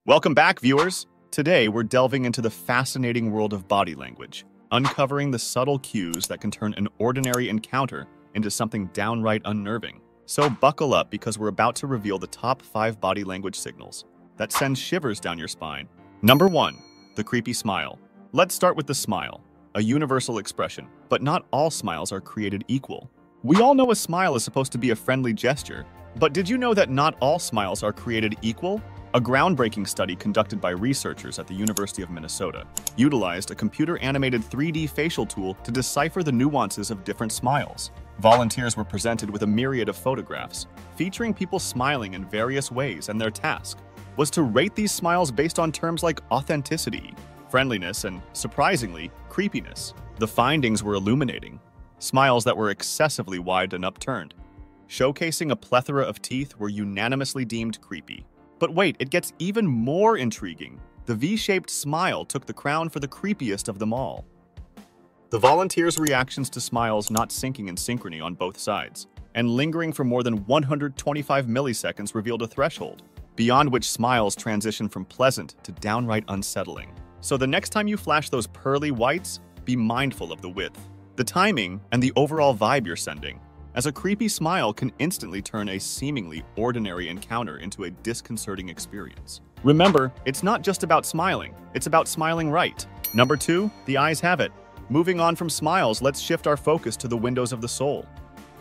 Welcome back, viewers! Today, we're delving into the fascinating world of body language, uncovering the subtle cues that can turn an ordinary encounter into something downright unnerving. So buckle up because we're about to reveal the top 5 body language signals that send shivers down your spine. Number 1. The creepy smile. Let's start with the smile, a universal expression, but not all smiles are created equal. We all know a smile is supposed to be a friendly gesture, but did you know that not all smiles are created equal? A groundbreaking study conducted by researchers at the University of Minnesota utilized a computer-animated 3D facial tool to decipher the nuances of different smiles. Volunteers were presented with a myriad of photographs featuring people smiling in various ways, and their task was to rate these smiles based on terms like authenticity, friendliness, and, surprisingly, creepiness. The findings were illuminating. Smiles that were excessively wide and upturned, showcasing a plethora of teeth, were unanimously deemed creepy. But wait, it gets even more intriguing. The V-shaped smile took the crown for the creepiest of them all. The volunteers' reactions to smiles not syncing in synchrony on both sides and lingering for more than 125 milliseconds revealed a threshold, beyond which smiles transition from pleasant to downright unsettling. So the next time you flash those pearly whites, be mindful of the width, the timing, and the overall vibe you're sending, as a creepy smile can instantly turn a seemingly ordinary encounter into a disconcerting experience. Remember, it's not just about smiling, it's about smiling right. Number 2, the eyes have it. Moving on from smiles, let's shift our focus to the windows of the soul.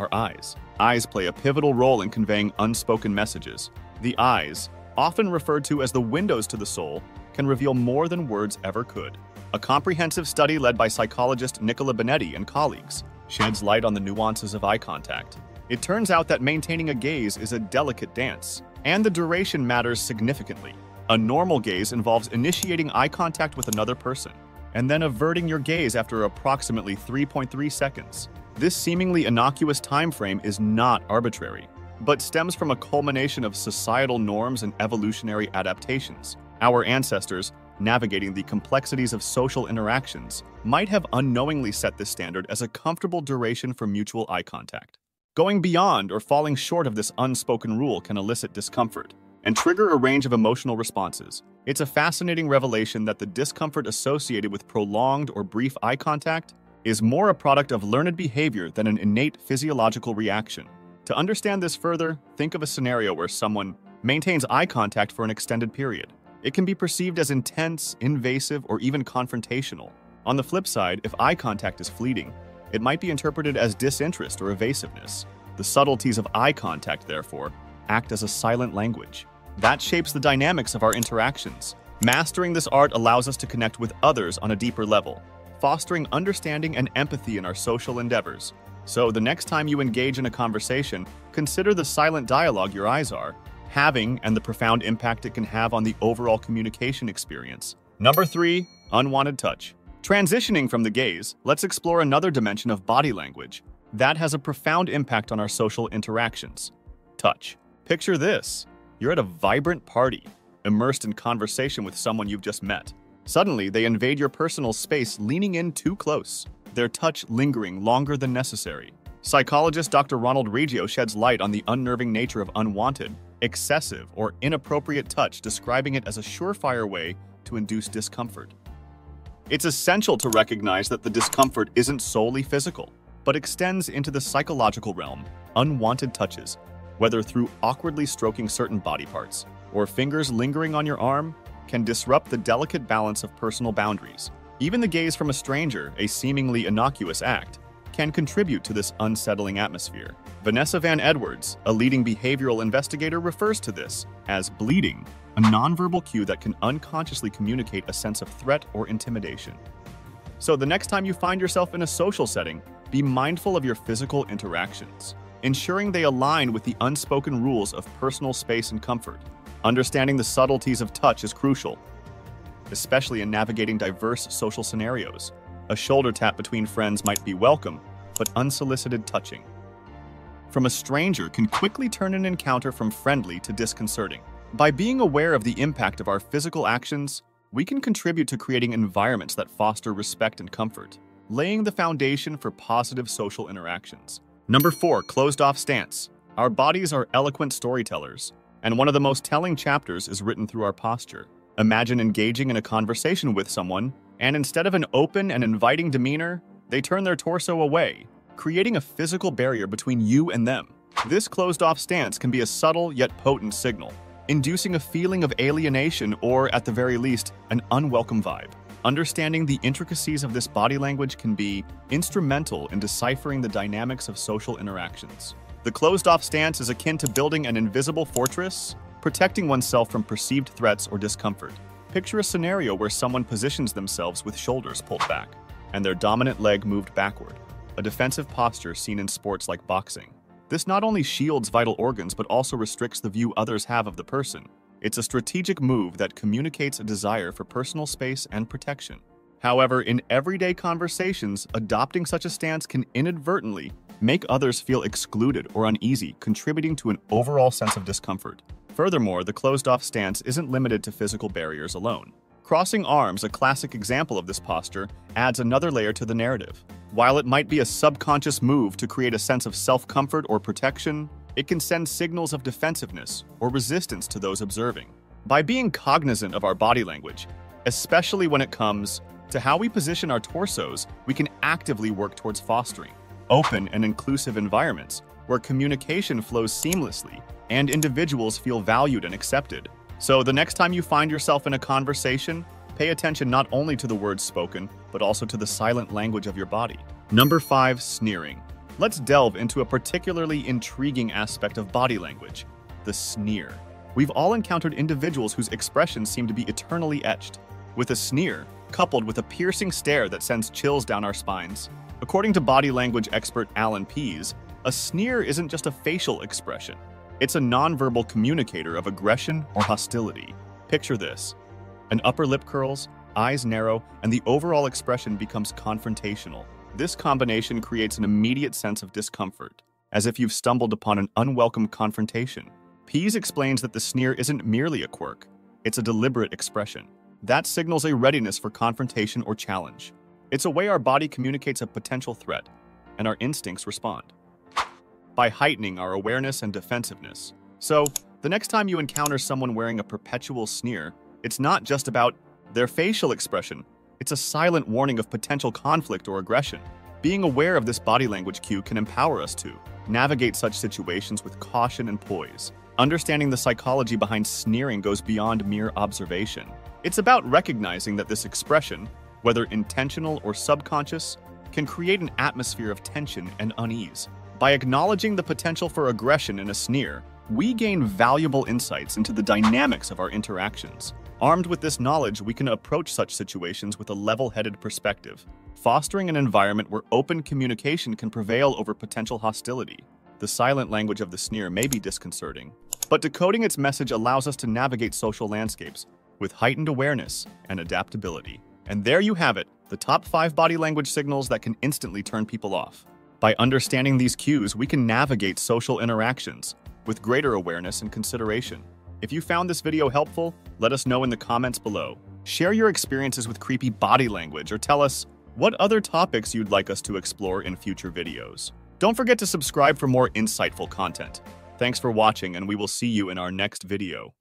Our eyes. Eyes play a pivotal role in conveying unspoken messages. The eyes, often referred to as the windows to the soul, can reveal more than words ever could. A comprehensive study led by psychologist Nicola Benetti and colleagues sheds light on the nuances of eye contact. It turns out that maintaining a gaze is a delicate dance, and the duration matters significantly. A normal gaze involves initiating eye contact with another person, and then averting your gaze after approximately 3.3 seconds. This seemingly innocuous time frame is not arbitrary, but stems from a culmination of societal norms and evolutionary adaptations. Our ancestors, navigating the complexities of social interactions, might have unknowingly set this standard as a comfortable duration for mutual eye contact. Going beyond or falling short of this unspoken rule can elicit discomfort and trigger a range of emotional responses. It's a fascinating revelation that the discomfort associated with prolonged or brief eye contact is more a product of learned behavior than an innate physiological reaction. To understand this further, think of a scenario where someone maintains eye contact for an extended period. It can be perceived as intense, invasive, or even confrontational. On the flip side, if eye contact is fleeting, it might be interpreted as disinterest or evasiveness. The subtleties of eye contact, therefore, act as a silent language that shapes the dynamics of our interactions. Mastering this art allows us to connect with others on a deeper level, fostering understanding and empathy in our social endeavors. So the next time you engage in a conversation, consider the silent dialogue your eyes are having and the profound impact it can have on the overall communication experience. Number 3, unwanted touch. Transitioning from the gaze, let's explore another dimension of body language that has a profound impact on our social interactions: touch. Picture this. You're at a vibrant party, immersed in conversation with someone you've just met. Suddenly, they invade your personal space, leaning in too close, their touch lingering longer than necessary. Psychologist Dr. Ronald Reggio sheds light on the unnerving nature of unwanted, excessive, or inappropriate touch, describing it as a surefire way to induce discomfort. It's essential to recognize that the discomfort isn't solely physical, but extends into the psychological realm. Unwanted touches, whether through awkwardly stroking certain body parts or fingers lingering on your arm, can disrupt the delicate balance of personal boundaries. Even the gaze from a stranger, a seemingly innocuous act, can contribute to this unsettling atmosphere. Vanessa Van Edwards, a leading behavioral investigator, refers to this as bleeding, a nonverbal cue that can unconsciously communicate a sense of threat or intimidation. So the next time you find yourself in a social setting, be mindful of your physical interactions, ensuring they align with the unspoken rules of personal space and comfort. Understanding the subtleties of touch is crucial, especially in navigating diverse social scenarios. A shoulder tap between friends might be welcome, but unsolicited touching from a stranger can quickly turn an encounter from friendly to disconcerting. By being aware of the impact of our physical actions, we can contribute to creating environments that foster respect and comfort, laying the foundation for positive social interactions. Number 4, closed-off stance. Our bodies are eloquent storytellers, And one of the most telling chapters is written through our posture. Imagine engaging in a conversation with someone, and instead of an open and inviting demeanor, they turn their torso away, creating a physical barrier between you and them. This closed-off stance can be a subtle yet potent signal, inducing a feeling of alienation or, at the very least, an unwelcome vibe. Understanding the intricacies of this body language can be instrumental in deciphering the dynamics of social interactions. The closed-off stance is akin to building an invisible fortress, protecting oneself from perceived threats or discomfort. Picture a scenario where someone positions themselves with shoulders pulled back and their dominant leg moved backward, a defensive posture seen in sports like boxing. This not only shields vital organs but also restricts the view others have of the person. It's a strategic move that communicates a desire for personal space and protection. However, in everyday conversations, adopting such a stance can inadvertently make others feel excluded or uneasy, contributing to an overall sense of discomfort. Furthermore, the closed-off stance isn't limited to physical barriers alone. Crossing arms, a classic example of this posture, adds another layer to the narrative. While it might be a subconscious move to create a sense of self-comfort or protection, it can send signals of defensiveness or resistance to those observing. By being cognizant of our body language, especially when it comes to how we position our torsos, we can actively work towards fostering open and inclusive environments where communication flows seamlessly and individuals feel valued and accepted. So the next time you find yourself in a conversation, pay attention not only to the words spoken, but also to the silent language of your body. Number 5, sneering. Let's delve into a particularly intriguing aspect of body language, the sneer. We've all encountered individuals whose expressions seem to be eternally etched, with a sneer coupled with a piercing stare that sends chills down our spines. According to body language expert Alan Pease, a sneer isn't just a facial expression. It's a nonverbal communicator of aggression or hostility. Picture this. An upper lip curls, eyes narrow, and the overall expression becomes confrontational. This combination creates an immediate sense of discomfort, as if you've stumbled upon an unwelcome confrontation. Pease explains that the sneer isn't merely a quirk, it's a deliberate expression. That signals a readiness for confrontation or challenge. It's a way our body communicates a potential threat, and our instincts respond by heightening our awareness and defensiveness. So, the next time you encounter someone wearing a perpetual sneer, it's not just about their facial expression. It's a silent warning of potential conflict or aggression. Being aware of this body language cue can empower us to navigate such situations with caution and poise. Understanding the psychology behind sneering goes beyond mere observation. It's about recognizing that this expression, whether intentional or subconscious, can create an atmosphere of tension and unease. By acknowledging the potential for aggression in a sneer, we gain valuable insights into the dynamics of our interactions. Armed with this knowledge, we can approach such situations with a level-headed perspective, fostering an environment where open communication can prevail over potential hostility. The silent language of the sneer may be disconcerting, but decoding its message allows us to navigate social landscapes with heightened awareness and adaptability. And there you have it, the top 5 body language signals that can instantly turn people off. By understanding these cues, we can navigate social interactions with greater awareness and consideration. If you found this video helpful, let us know in the comments below. Share your experiences with creepy body language or tell us what other topics you'd like us to explore in future videos. Don't forget to subscribe for more insightful content. Thanks for watching, and we will see you in our next video.